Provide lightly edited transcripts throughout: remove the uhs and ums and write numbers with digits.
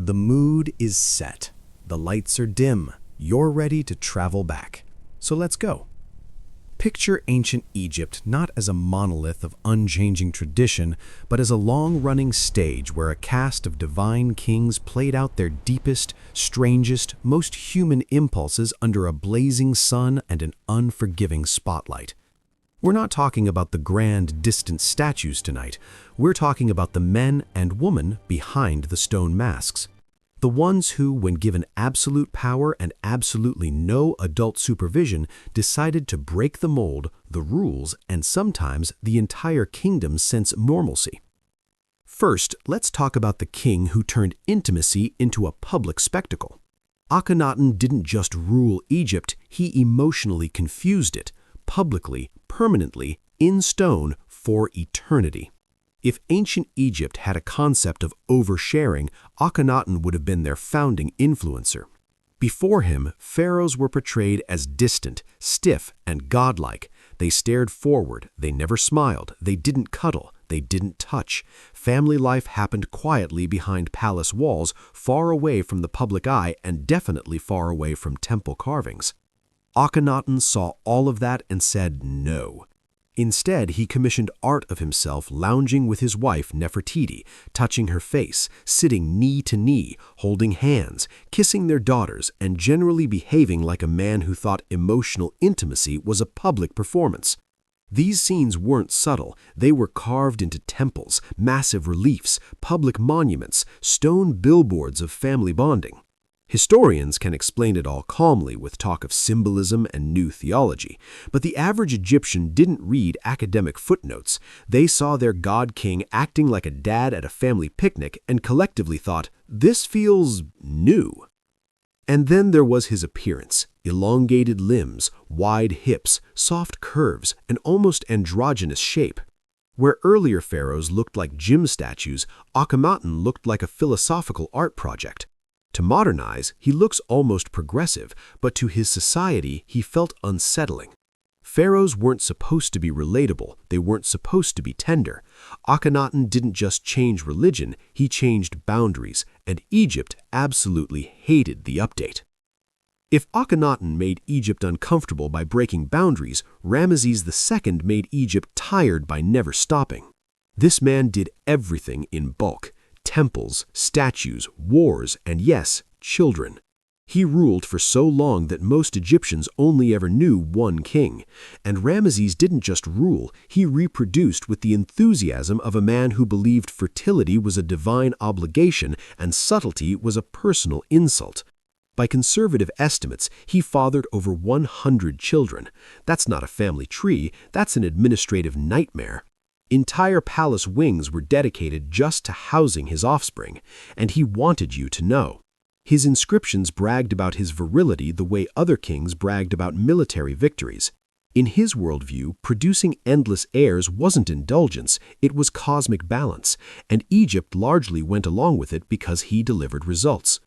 The mood is set. The lights are dim. You're ready to travel back. So let's go. Picture ancient Egypt not as a monolith of unchanging tradition, but as a long-running stage where a cast of divine kings played out their deepest, strangest, most human impulses under a blazing sun and an unforgiving spotlight. We're not talking about the grand, distant statues tonight. We're talking about the men and women behind the stone masks. The ones who, when given absolute power and absolutely no adult supervision, decided to break the mold, the rules, and sometimes the entire kingdom's sense of normalcy. First, let's talk about the king who turned intimacy into a public spectacle. Akhenaten didn't just rule Egypt, he emotionally confused it, publicly, permanently, in stone, for eternity. If ancient Egypt had a concept of oversharing, Akhenaten would have been their founding influencer. Before him, pharaohs were portrayed as distant, stiff, and godlike. They stared forward, they never smiled, they didn't cuddle, they didn't touch. Family life happened quietly behind palace walls, far away from the public eye and definitely far away from temple carvings. Akhenaten saw all of that and said no. Instead, he commissioned art of himself lounging with his wife Nefertiti, touching her face, sitting knee to knee, holding hands, kissing their daughters, and generally behaving like a man who thought emotional intimacy was a public performance. These scenes weren't subtle, they were carved into temples, massive reliefs, public monuments, stone billboards of family bonding. Historians can explain it all calmly with talk of symbolism and new theology, but the average Egyptian didn't read academic footnotes. They saw their god-king acting like a dad at a family picnic and collectively thought, this feels new. And then there was his appearance, elongated limbs, wide hips, soft curves, an almost androgynous shape. Where earlier pharaohs looked like gym statues, Akhenaten looked like a philosophical art project. To modernize, he looks almost progressive, but to his society, he felt unsettling. Pharaohs weren't supposed to be relatable, they weren't supposed to be tender. Akhenaten didn't just change religion, he changed boundaries, and Egypt absolutely hated the update. If Akhenaten made Egypt uncomfortable by breaking boundaries, Ramesses II made Egypt tired by never stopping. This man did everything in bulk. Temples, statues, wars, and yes, children. He ruled for so long that most Egyptians only ever knew one king. And Ramesses didn't just rule, he reproduced with the enthusiasm of a man who believed fertility was a divine obligation and subtlety was a personal insult. By conservative estimates, he fathered over 100 children. That's not a family tree, that's an administrative nightmare. Entire palace wings were dedicated just to housing his offspring, and he wanted you to know. His inscriptions bragged about his virility the way other kings bragged about military victories. In his worldview, producing endless heirs wasn't indulgence, it was cosmic balance, and Egypt largely went along with it because he delivered results.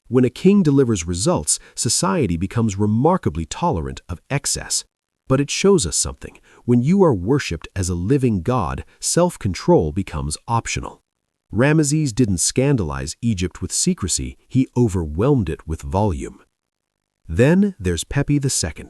When a king delivers results, society becomes remarkably tolerant of excess. But it shows us something. When you are worshipped as a living god, self-control becomes optional. Ramesses didn't scandalize Egypt with secrecy, he overwhelmed it with volume. Then there's Pepi II.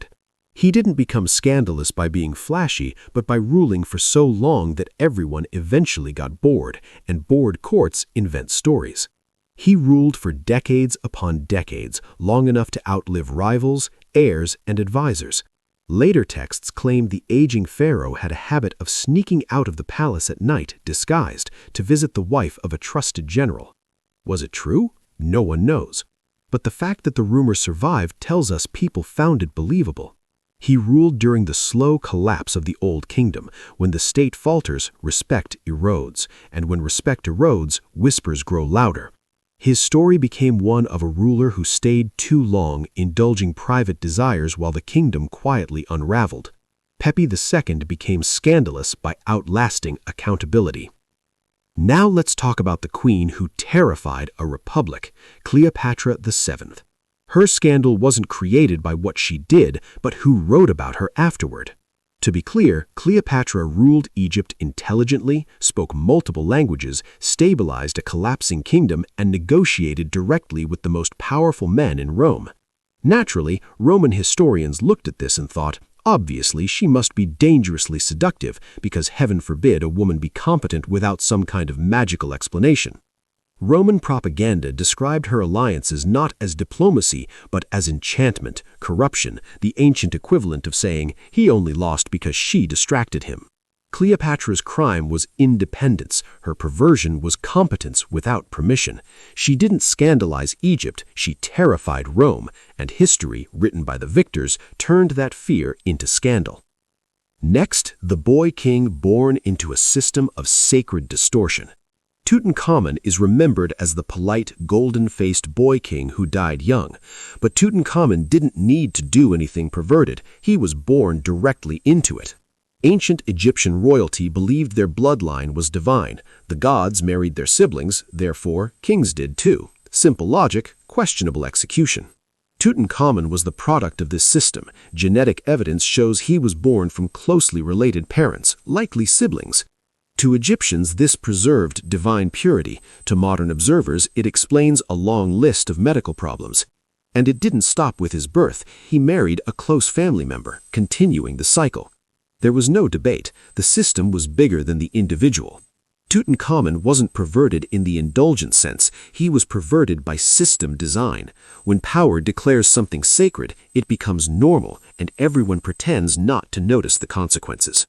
He didn't become scandalous by being flashy, but by ruling for so long that everyone eventually got bored, and bored courts invent stories. He ruled for decades upon decades, long enough to outlive rivals, heirs, and advisors. Later texts claim the aging pharaoh had a habit of sneaking out of the palace at night, disguised, to visit the wife of a trusted general. Was it true? No one knows. But the fact that the rumor survived tells us people found it believable. He ruled during the slow collapse of the Old Kingdom. When the state falters, respect erodes, and when respect erodes, whispers grow louder. His story became one of a ruler who stayed too long, indulging private desires while the kingdom quietly unraveled. Pepi II became scandalous by outlasting accountability. Now let's talk about the queen who terrified a republic, Cleopatra VII. Her scandal wasn't created by what she did, but who wrote about her afterward. To be clear, Cleopatra ruled Egypt intelligently, spoke multiple languages, stabilized a collapsing kingdom, and negotiated directly with the most powerful men in Rome. Naturally, Roman historians looked at this and thought, obviously she must be dangerously seductive because heaven forbid a woman be competent without some kind of magical explanation. Roman propaganda described her alliances not as diplomacy, but as enchantment, corruption, the ancient equivalent of saying he only lost because she distracted him. Cleopatra's crime was independence, her perversion was competence without permission. She didn't scandalize Egypt, she terrified Rome, and history, written by the victors, turned that fear into scandal. Next, the boy king born into a system of sacred distortion. Tutankhamun is remembered as the polite, golden-faced boy king who died young. But Tutankhamun didn't need to do anything perverted. He was born directly into it. Ancient Egyptian royalty believed their bloodline was divine. The gods married their siblings, therefore kings did too. Simple logic, questionable execution. Tutankhamun was the product of this system. Genetic evidence shows he was born from closely related parents, likely siblings. To Egyptians, this preserved divine purity. To modern observers, it explains a long list of medical problems. And it didn't stop with his birth. He married a close family member, continuing the cycle. There was no debate. The system was bigger than the individual. Tutankhamun wasn't perverted in the indulgent sense. He was perverted by system design. When power declares something sacred, it becomes normal, and everyone pretends not to notice the consequences.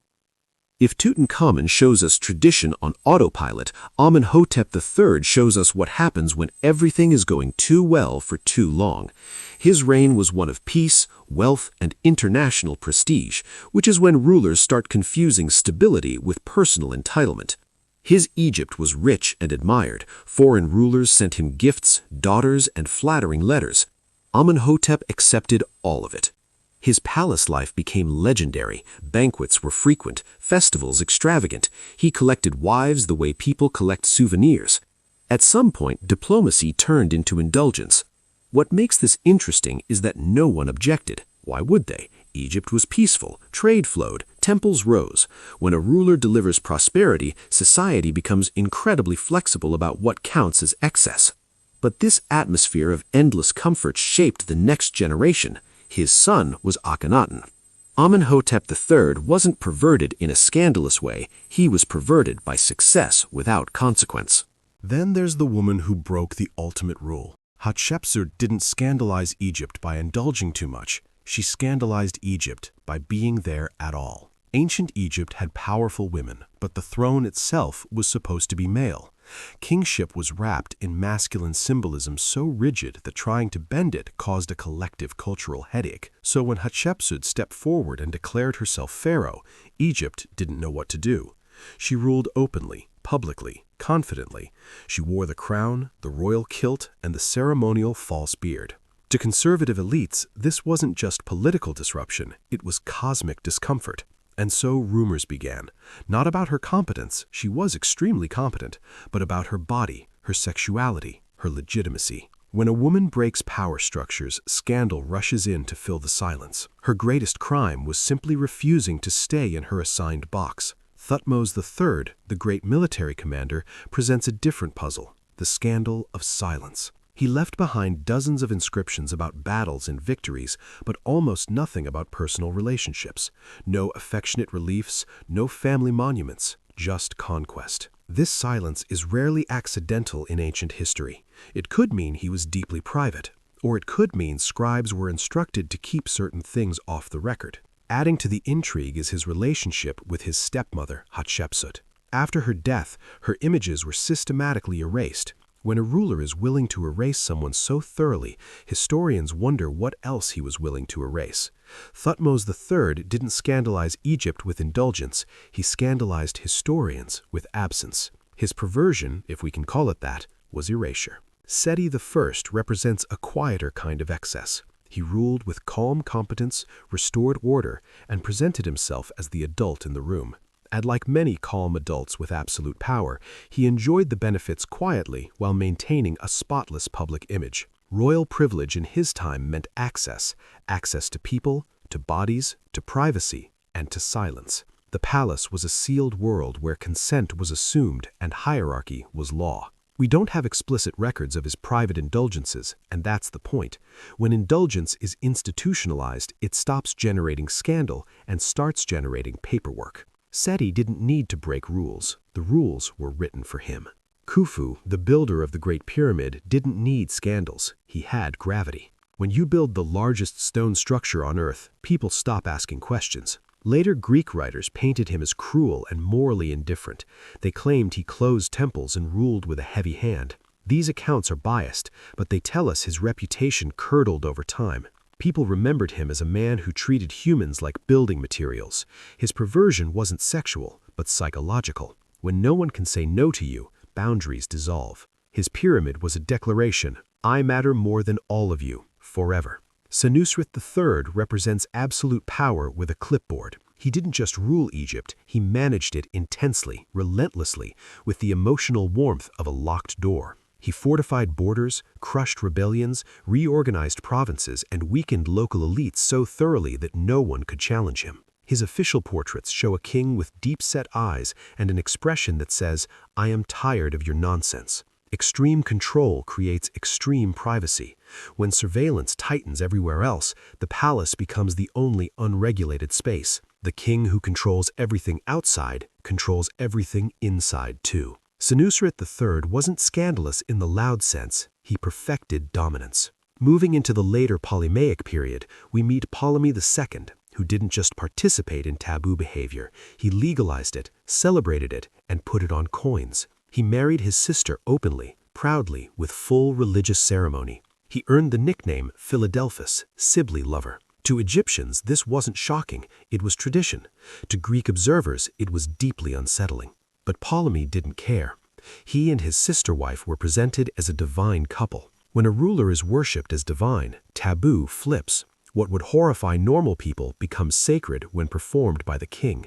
If Tutankhamun shows us tradition on autopilot, Amenhotep III shows us what happens when everything is going too well for too long. His reign was one of peace, wealth, and international prestige, which is when rulers start confusing stability with personal entitlement. His Egypt was rich and admired. Foreign rulers sent him gifts, daughters, and flattering letters. Amenhotep accepted all of it. His palace life became legendary. Banquets were frequent, festivals extravagant. He collected wives the way people collect souvenirs. At some point, diplomacy turned into indulgence. What makes this interesting is that no one objected. Why would they? Egypt was peaceful, trade flowed, temples rose. When a ruler delivers prosperity, society becomes incredibly flexible about what counts as excess. But this atmosphere of endless comfort shaped the next generation. His son was Akhenaten. Amenhotep III wasn't perverted in a scandalous way. He was perverted by success without consequence. Then there's the woman who broke the ultimate rule. Hatshepsut didn't scandalize Egypt by indulging too much. She scandalized Egypt by being there at all. Ancient Egypt had powerful women, but the throne itself was supposed to be male. Kingship was wrapped in masculine symbolism so rigid that trying to bend it caused a collective cultural headache. So when Hatshepsut stepped forward and declared herself pharaoh, Egypt didn't know what to do. She ruled openly, publicly, confidently. She wore the crown, the royal kilt, and the ceremonial false beard. To conservative elites, this wasn't just political disruption, it was cosmic discomfort. And so rumors began, not about her competence, she was extremely competent, but about her body, her sexuality, her legitimacy. When a woman breaks power structures, scandal rushes in to fill the silence. Her greatest crime was simply refusing to stay in her assigned box. Thutmose III, the great military commander, presents a different puzzle, the scandal of silence. He left behind dozens of inscriptions about battles and victories, but almost nothing about personal relationships. No affectionate reliefs, no family monuments, just conquest. This silence is rarely accidental in ancient history. It could mean he was deeply private, or it could mean scribes were instructed to keep certain things off the record. Adding to the intrigue is his relationship with his stepmother, Hatshepsut. After her death, her images were systematically erased. When a ruler is willing to erase someone so thoroughly, historians wonder what else he was willing to erase. Thutmose III didn't scandalize Egypt with indulgence, he scandalized historians with absence. His perversion, if we can call it that, was erasure. Seti I represents a quieter kind of excess. He ruled with calm competence, restored order, and presented himself as the adult in the room. And like many calm adults with absolute power, he enjoyed the benefits quietly while maintaining a spotless public image. Royal privilege in his time meant access to people, to bodies, to privacy, and to silence. The palace was a sealed world where consent was assumed and hierarchy was law. We don't have explicit records of his private indulgences, and that's the point. When indulgence is institutionalized, it stops generating scandal and starts generating paperwork. Seti didn't need to break rules. The rules were written for him. Khufu, the builder of the Great Pyramid, didn't need scandals. He had gravity. When you build the largest stone structure on Earth, people stop asking questions. Later Greek writers painted him as cruel and morally indifferent. They claimed he closed temples and ruled with a heavy hand. These accounts are biased, but they tell us his reputation curdled over time. People remembered him as a man who treated humans like building materials. His perversion wasn't sexual, but psychological. When no one can say no to you, boundaries dissolve. His pyramid was a declaration, I matter more than all of you, forever. Senusret III represents absolute power with a clipboard. He didn't just rule Egypt, he managed it intensely, relentlessly, with the emotional warmth of a locked door. He fortified borders, crushed rebellions, reorganized provinces, and weakened local elites so thoroughly that no one could challenge him. His official portraits show a king with deep-set eyes and an expression that says, I am tired of your nonsense. Extreme control creates extreme privacy. When surveillance tightens everywhere else, the palace becomes the only unregulated space. The king who controls everything outside controls everything inside too. Senusret III wasn't scandalous in the loud sense, he perfected dominance. Moving into the later Ptolemaic period, we meet Ptolemy II, who didn't just participate in taboo behavior, he legalized it, celebrated it, and put it on coins. He married his sister openly, proudly, with full religious ceremony. He earned the nickname Philadelphus, Sibley lover. To Egyptians, this wasn't shocking, it was tradition. To Greek observers, it was deeply unsettling. But Ptolemy didn't care. He and his sister wife were presented as a divine couple. When a ruler is worshipped as divine, taboo flips. What would horrify normal people becomes sacred when performed by the king.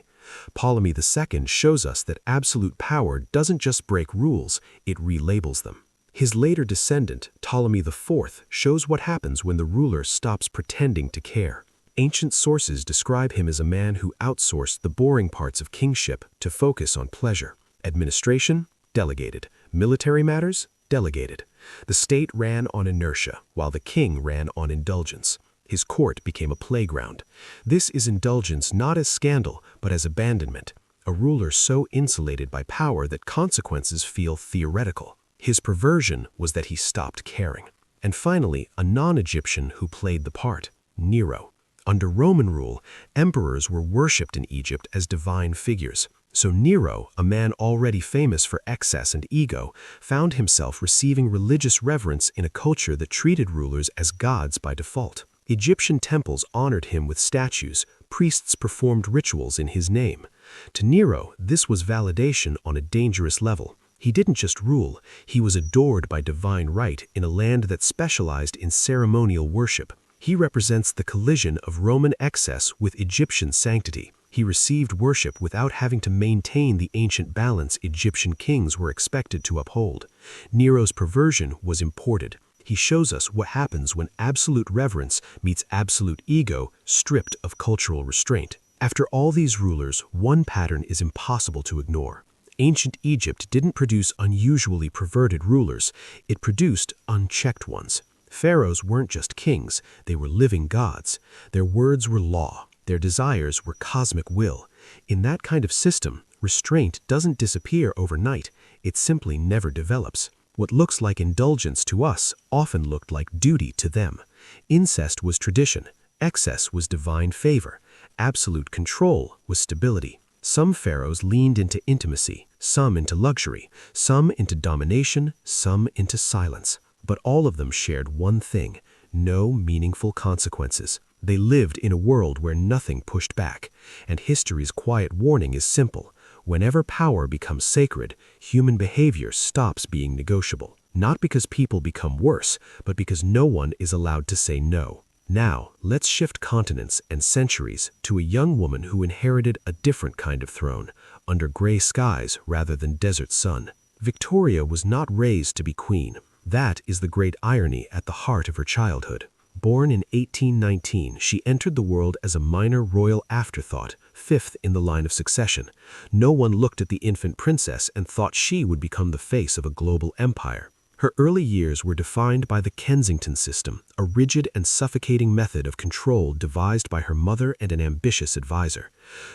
Ptolemy II shows us that absolute power doesn't just break rules, it relabels them. His later descendant, Ptolemy IV, shows what happens when the ruler stops pretending to care. Ancient sources describe him as a man who outsourced the boring parts of kingship to focus on pleasure. Administration, delegated. Military matters, delegated. The state ran on inertia, while the king ran on indulgence. His court became a playground. This is indulgence not as scandal, but as abandonment. A ruler so insulated by power that consequences feel theoretical. His perversion was that he stopped caring. And finally, a non-Egyptian who played the part, Nero. Under Roman rule, emperors were worshipped in Egypt as divine figures. So Nero, a man already famous for excess and ego, found himself receiving religious reverence in a culture that treated rulers as gods by default. Egyptian temples honored him with statues, priests performed rituals in his name. To Nero, this was validation on a dangerous level. He didn't just rule, he was adored by divine right in a land that specialized in ceremonial worship. He represents the collision of Roman excess with Egyptian sanctity. He received worship without having to maintain the ancient balance Egyptian kings were expected to uphold. Nero's perversion was imported. He shows us what happens when absolute reverence meets absolute ego, stripped of cultural restraint. After all these rulers, one pattern is impossible to ignore. Ancient Egypt didn't produce unusually perverted rulers, it produced unchecked ones. Pharaohs weren't just kings, they were living gods. Their words were law, their desires were cosmic will. In that kind of system, restraint doesn't disappear overnight, it simply never develops. What looks like indulgence to us often looked like duty to them. Incest was tradition, excess was divine favor, absolute control was stability. Some pharaohs leaned into intimacy, some into luxury, some into domination, some into silence. But all of them shared one thing: no meaningful consequences. They lived in a world where nothing pushed back, and history's quiet warning is simple. Whenever power becomes sacred, human behavior stops being negotiable. Not because people become worse, but because no one is allowed to say no. Now, let's shift continents and centuries to a young woman who inherited a different kind of throne, under gray skies rather than desert sun. Victoria was not raised to be queen. That is the great irony at the heart of her childhood. Born in 1819, she entered the world as a minor royal afterthought, fifth in the line of succession. No one looked at the infant princess and thought she would become the face of a global empire. Her early years were defined by the Kensington system, a rigid and suffocating method of control devised by her mother and an ambitious advisor.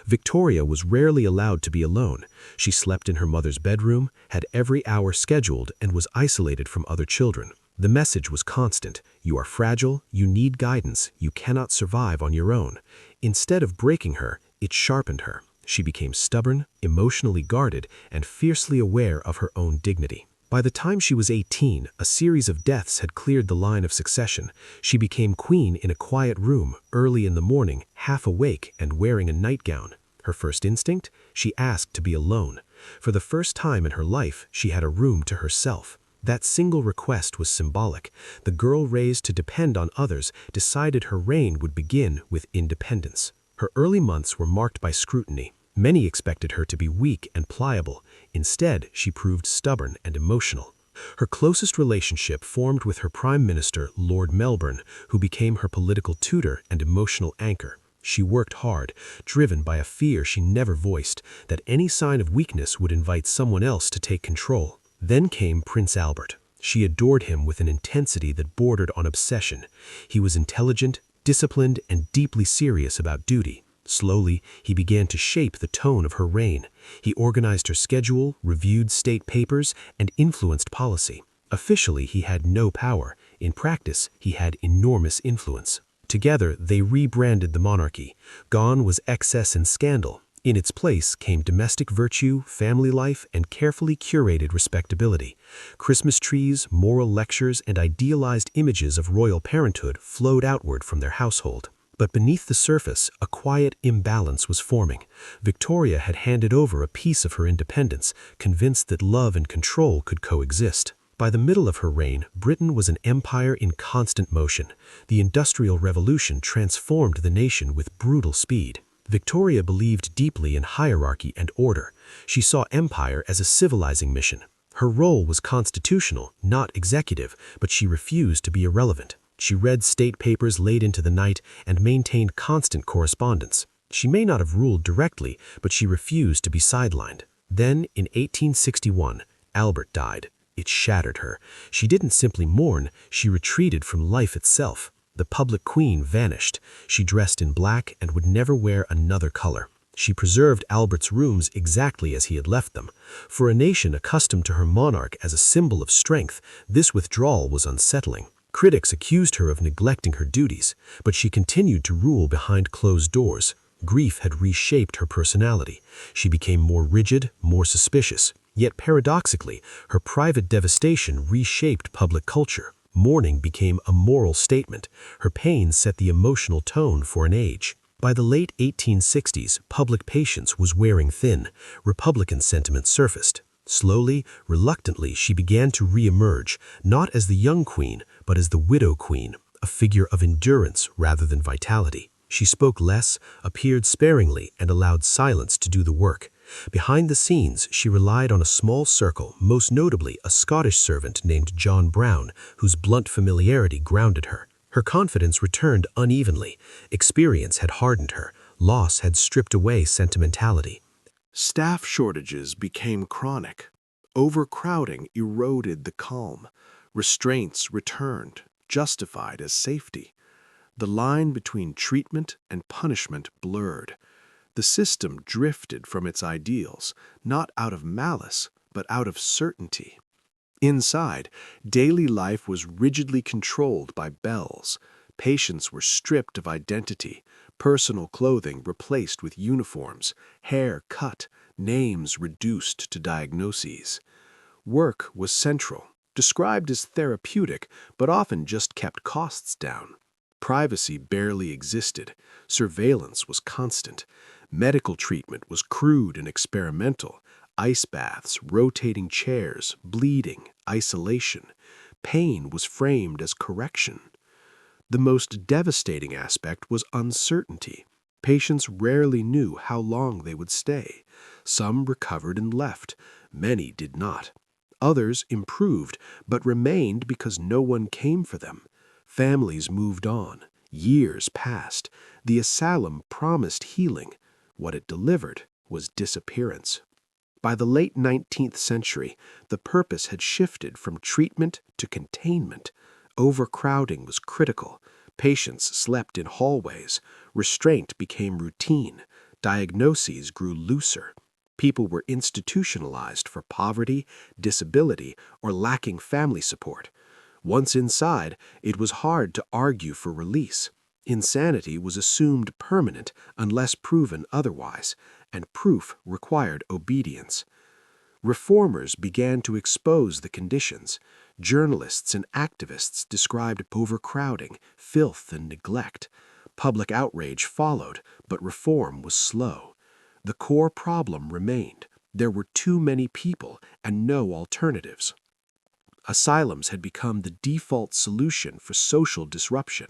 Victoria was rarely allowed to be alone. She slept in her mother's bedroom, had every hour scheduled, and was isolated from other children. The message was constant: you are fragile, you need guidance, you cannot survive on your own. Instead of breaking her, it sharpened her. She became stubborn, emotionally guarded, and fiercely aware of her own dignity. By the time she was 18, a series of deaths had cleared the line of succession. She became queen in a quiet room, early in the morning, half awake and wearing a nightgown. Her first instinct? She asked to be alone. For the first time in her life, she had a room to herself. That single request was symbolic. The girl raised to depend on others decided her reign would begin with independence. Her early months were marked by scrutiny. Many expected her to be weak and pliable. Instead, she proved stubborn and emotional. Her closest relationship formed with her Prime Minister, Lord Melbourne, who became her political tutor and emotional anchor. She worked hard, driven by a fear she never voiced, that any sign of weakness would invite someone else to take control. Then came Prince Albert. She adored him with an intensity that bordered on obsession. He was intelligent, disciplined, and deeply serious about duty. Slowly, he began to shape the tone of her reign. He organized her schedule, reviewed state papers, and influenced policy. Officially, he had no power. In practice, he had enormous influence. Together, they rebranded the monarchy. Gone was excess and scandal. In its place came domestic virtue, family life, and carefully curated respectability. Christmas trees, moral lectures, and idealized images of royal parenthood flowed outward from their household. But beneath the surface, a quiet imbalance was forming. Victoria had handed over a piece of her independence, convinced that love and control could coexist. By the middle of her reign, Britain was an empire in constant motion. The Industrial Revolution transformed the nation with brutal speed. Victoria believed deeply in hierarchy and order. She saw empire as a civilizing mission. Her role was constitutional, not executive, but she refused to be irrelevant. She read state papers late into the night and maintained constant correspondence. She may not have ruled directly, but she refused to be sidelined. Then, in 1861, Albert died. It shattered her. She didn't simply mourn, she retreated from life itself. The public queen vanished. She dressed in black and would never wear another color. She preserved Albert's rooms exactly as he had left them. For a nation accustomed to her monarch as a symbol of strength, this withdrawal was unsettling. Critics accused her of neglecting her duties, but she continued to rule behind closed doors. Grief had reshaped her personality. She became more rigid, more suspicious. Yet paradoxically, her private devastation reshaped public culture. Mourning became a moral statement. Her pain set the emotional tone for an age. By the late 1860s, public patience was wearing thin. Republican sentiment surfaced. Slowly, reluctantly, she began to re-emerge, not as the young queen, but as the widow queen, a figure of endurance rather than vitality. She spoke less, appeared sparingly, and allowed silence to do the work. Behind the scenes, she relied on a small circle, most notably a Scottish servant named John Brown, whose blunt familiarity grounded her. Her confidence returned unevenly. Experience had hardened her. Loss had stripped away sentimentality. Staff shortages became chronic. Overcrowding eroded the calm. Restraints returned, justified as safety. The line between treatment and punishment blurred. The system drifted from its ideals, not out of malice, but out of certainty. Inside, daily life was rigidly controlled by bells. Patients were stripped of identity, personal clothing replaced with uniforms, hair cut, names reduced to diagnoses. Work was central, described as therapeutic, but often just kept costs down. Privacy barely existed. Surveillance was constant. Medical treatment was crude and experimental. Ice baths, rotating chairs, bleeding, isolation. Pain was framed as correction. The most devastating aspect was uncertainty. Patients rarely knew how long they would stay. Some recovered and left. Many did not. Others improved, but remained because no one came for them. Families moved on. Years passed. The asylum promised healing. What it delivered was disappearance. By the late 19th century, the purpose had shifted from treatment to containment. Overcrowding was critical. Patients slept in hallways. Restraint became routine. Diagnoses grew looser. People were institutionalized for poverty, disability, or lacking family support. Once inside, it was hard to argue for release. Insanity was assumed permanent unless proven otherwise, and proof required obedience. Reformers began to expose the conditions. Journalists and activists described overcrowding, filth, and neglect. Public outrage followed, but reform was slow. The core problem remained. There were too many people and no alternatives. Asylums had become the default solution for social disruption.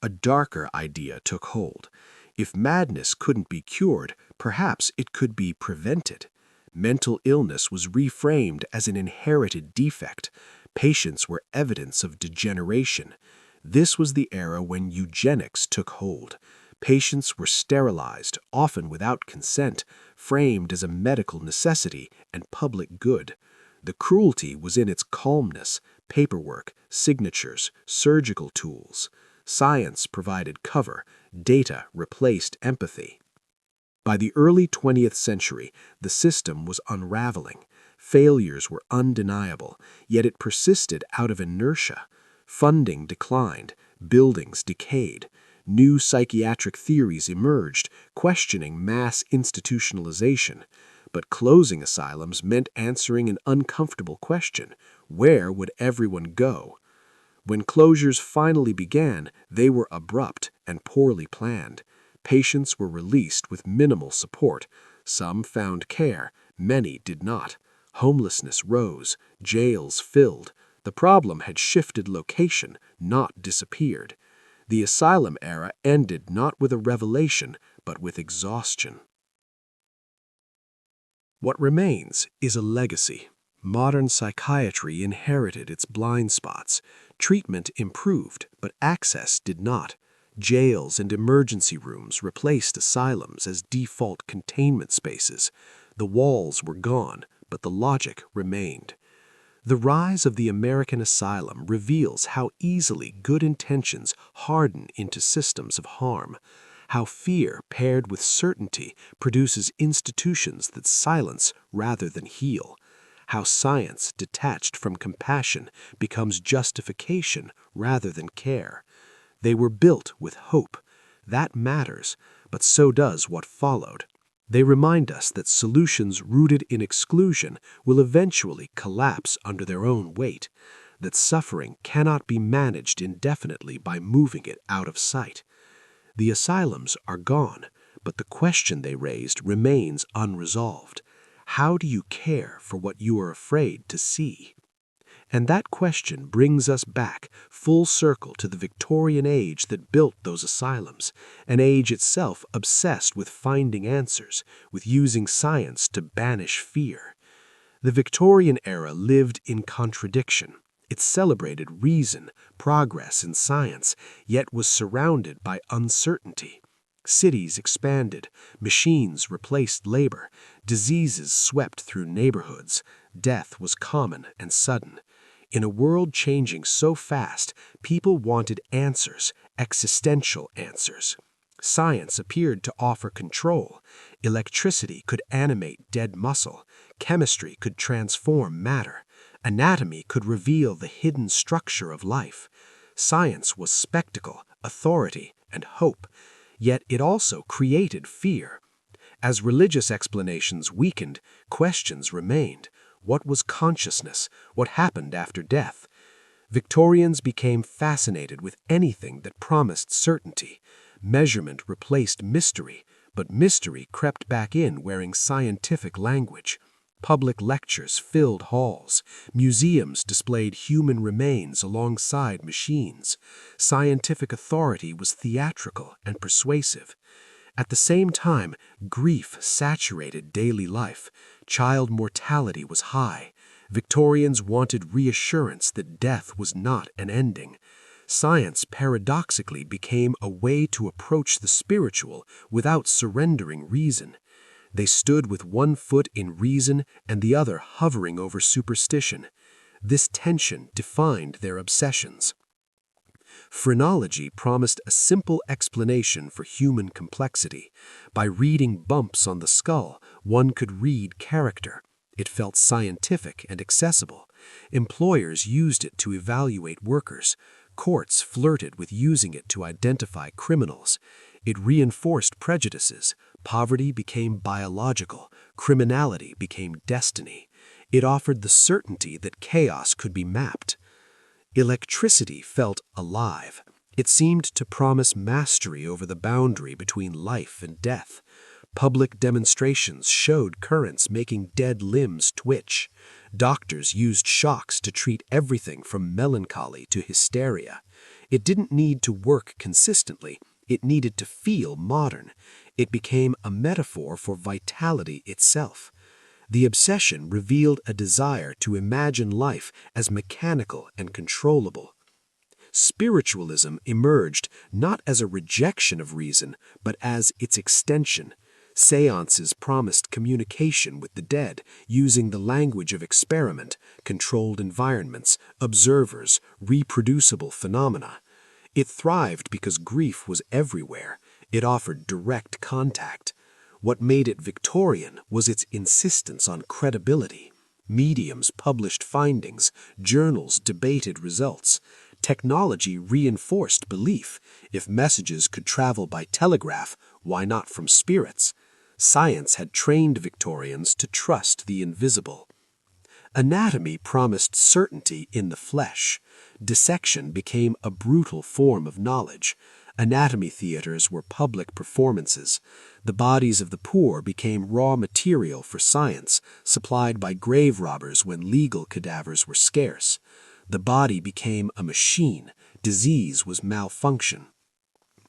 A darker idea took hold. If madness couldn't be cured, perhaps it could be prevented. Mental illness was reframed as an inherited defect. Patients were evidence of degeneration. This was the era when eugenics took hold. Patients were sterilized, often without consent, framed as a medical necessity and public good. The cruelty was in its calmness: paperwork, signatures, surgical tools. Science provided cover, data replaced empathy. By the early 20th century, the system was unraveling. Failures were undeniable, yet it persisted out of inertia. Funding declined, buildings decayed. New psychiatric theories emerged, questioning mass institutionalization. But closing asylums meant answering an uncomfortable question: where would everyone go? When closures finally began, they were abrupt and poorly planned. Patients were released with minimal support. Some found care, many did not. Homelessness rose, jails filled. The problem had shifted location, not disappeared. The asylum era ended not with a revelation, but with exhaustion. What remains is a legacy. Modern psychiatry inherited its blind spots. Treatment improved, but access did not. Jails and emergency rooms replaced asylums as default containment spaces. The walls were gone, but the logic remained. The rise of the American asylum reveals how easily good intentions harden into systems of harm, how fear paired with certainty produces institutions that silence rather than heal, how science detached from compassion becomes justification rather than care. They were built with hope. That matters, but so does what followed. They remind us that solutions rooted in exclusion will eventually collapse under their own weight, that suffering cannot be managed indefinitely by moving it out of sight. The asylums are gone, but the question they raised remains unresolved. How do you care for what you are afraid to see? And that question brings us back full circle to the Victorian age that built those asylums, an age itself obsessed with finding answers, with using science to banish fear. The Victorian era lived in contradiction. It celebrated reason, progress, and science, yet was surrounded by uncertainty. Cities expanded, machines replaced labor, diseases swept through neighborhoods, death was common and sudden. In a world changing so fast, people wanted answers, existential answers. Science appeared to offer control. Electricity could animate dead muscle. Chemistry could transform matter. Anatomy could reveal the hidden structure of life. Science was spectacle, authority, and hope. Yet it also created fear. As religious explanations weakened, questions remained. What was consciousness? What happened after death? Victorians became fascinated with anything that promised certainty. Measurement replaced mystery, but mystery crept back in wearing scientific language. Public lectures filled halls. Museums displayed human remains alongside machines. Scientific authority was theatrical and persuasive. At the same time, grief saturated daily life. Child mortality was high. Victorians wanted reassurance that death was not an ending. Science paradoxically became a way to approach the spiritual without surrendering reason. They stood with one foot in reason and the other hovering over superstition. This tension defined their obsessions. Phrenology promised a simple explanation for human complexity. By reading bumps on the skull, one could read character. It felt scientific and accessible. Employers used it to evaluate workers. Courts flirted with using it to identify criminals. It reinforced prejudices. Poverty became biological. Criminality became destiny. It offered the certainty that chaos could be mapped. Electricity felt alive. It seemed to promise mastery over the boundary between life and death. Public demonstrations showed currents making dead limbs twitch. Doctors used shocks to treat everything from melancholy to hysteria. It didn't need to work consistently. It needed to feel modern. It became a metaphor for vitality itself. The obsession revealed a desire to imagine life as mechanical and controllable. Spiritualism emerged not as a rejection of reason, but as its extension. Seances promised communication with the dead using the language of experiment, controlled environments, observers, reproducible phenomena. It thrived because grief was everywhere. It offered direct contact. What made it Victorian was its insistence on credibility. Mediums published findings, journals debated results. Technology reinforced belief. If messages could travel by telegraph, why not from spirits? Science had trained Victorians to trust the invisible. Anatomy promised certainty in the flesh. Dissection became a brutal form of knowledge. Anatomy theaters were public performances. The bodies of the poor became raw material for science, supplied by grave robbers when legal cadavers were scarce. The body became a machine. Disease was malfunction.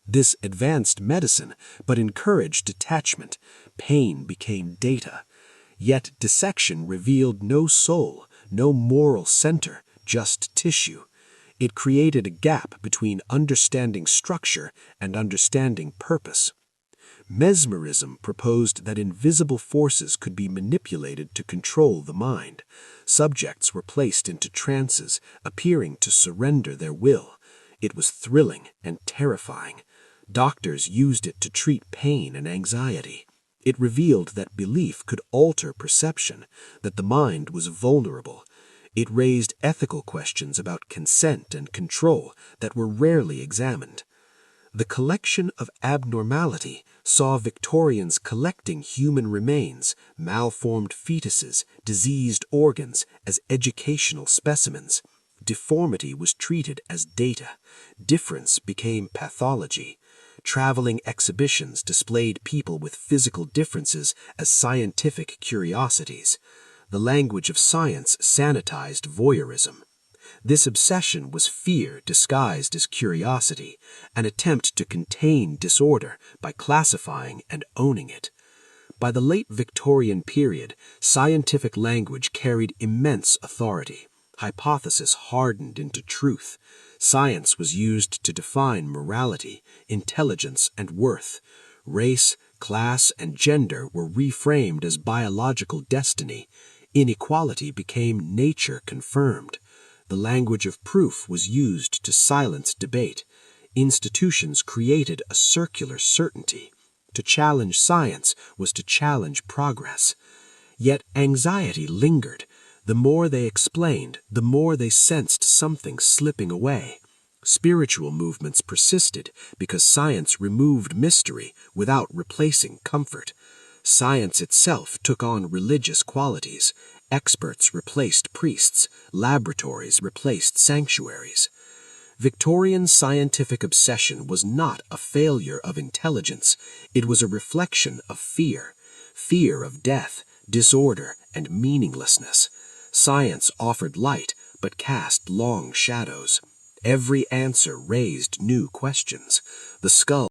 This advanced medicine, but encouraged detachment. Pain became data. Yet dissection revealed no soul, no moral center, just tissue. It created a gap between understanding structure and understanding purpose. Mesmerism proposed that invisible forces could be manipulated to control the mind. Subjects were placed into trances, appearing to surrender their will. It was thrilling and terrifying. Doctors used it to treat pain and anxiety. It revealed that belief could alter perception, that the mind was vulnerable. It raised ethical questions about consent and control that were rarely examined. The collection of abnormality saw Victorians collecting human remains, malformed fetuses, diseased organs as educational specimens. Deformity was treated as data. Difference became pathology. Traveling exhibitions displayed people with physical differences as scientific curiosities. The language of science sanitized voyeurism. This obsession was fear disguised as curiosity, an attempt to contain disorder by classifying and owning it. By the late Victorian period, scientific language carried immense authority. Hypothesis hardened into truth. Science was used to define morality, intelligence, and worth. Race, class, and gender were reframed as biological destiny. Inequality became nature confirmed. The language of proof was used to silence debate. Institutions created a circular certainty. To challenge science was to challenge progress. Yet anxiety lingered. The more they explained, the more they sensed something slipping away. Spiritual movements persisted because science removed mystery without replacing comfort. Science itself took on religious qualities. Experts replaced priests. Laboratories replaced sanctuaries. Victorian scientific obsession was not a failure of intelligence. It was a reflection of fear. Fear of death, disorder, and meaninglessness. Science offered light, but cast long shadows. Every answer raised new questions. The skull